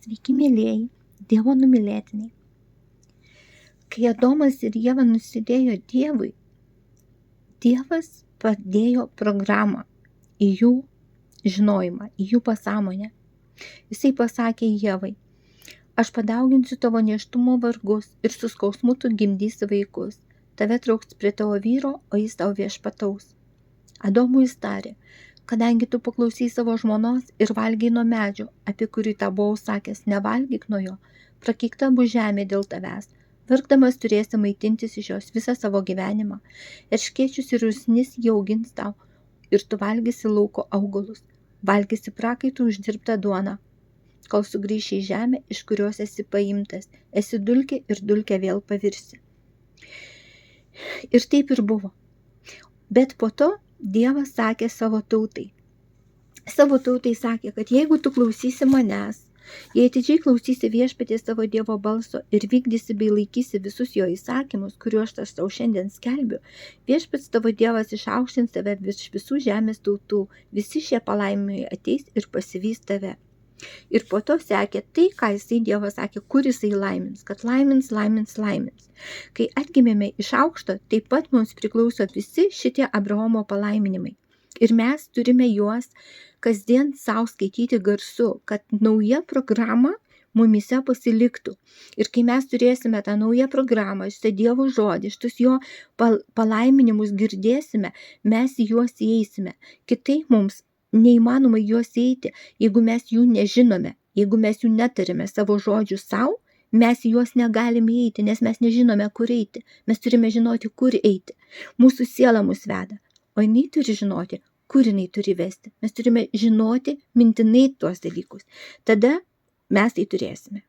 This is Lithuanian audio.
Sveiki, mėlėjai, Dievo numylėtiniai. Kai Adomas ir Ieva nusidėjo Dievui, Dievas padėjo programą į jų žinojimą, į jų pasąmonę. Jisai pasakė Ievai, aš padauginsiu tavo nėštumo vargus ir su skausmu tu gimdysi vaikus. Tave trauks prie tavo vyro, o jis tau viešpataus. Adomui jis tarė, kadangi tu paklausai savo žmonos ir valgiai nuo medžio, apie kurį tau buvau sakęs, nevalgyk nuo jo, prakeikta bus žemė dėl tavęs. Verkdamas turėsi maitintis iš jos visą savo gyvenimą. Erškėčius ir rusnis jie augins tau, ir tu valgysi lauko augalus. Valgysi prakaitų uždirbtą duoną, kol sugrįši į žemę, iš kurios esi paimtas. Esi dulkė ir dulkė vėl pavirsi. Ir taip ir buvo. Bet po to Dievas sakė savo tautai. Savo tautai sakė, kad jeigu tu klausysi manęs, jei atidžiai klausysi viešpaties savo Dievo balso ir vykdysi bei laikysi visus jo įsakymus, kuriuos aš tau šiandien skelbiu, viešpats tavo Dievas išaukštins tave virš visų žemės tautų, visi šie palaimai ateis ir pasivys tave. Ir po to sekė tai, ką jisai Dievas sakė, kur jisai laimins, kad laimins. Kai atgimėme iš aukšto, taip pat mums priklauso visi šitie Abraomo palaiminimai. Ir mes turime juos kasdien savo skaityti garsu, kad nauja programa mumise pasiliktų. Ir kai mes turėsime tą naują programą, šitą Dievo žodį, šitus jo palaiminimus girdėsime, mes į juos įeisime. Kitaip mums neįmanoma juos eiti, jeigu mes jų nežinome, jeigu mes jų netarime savo žodžių savo, mes į juos negalime eiti, nes mes nežinome, kur eiti. Mes turime žinoti, kur eiti. Mūsų siela mus veda, o jinai turi žinoti, kur jinai turi vesti. Mes turime žinoti mintinai tuos dalykus. Tada mes tai turėsime.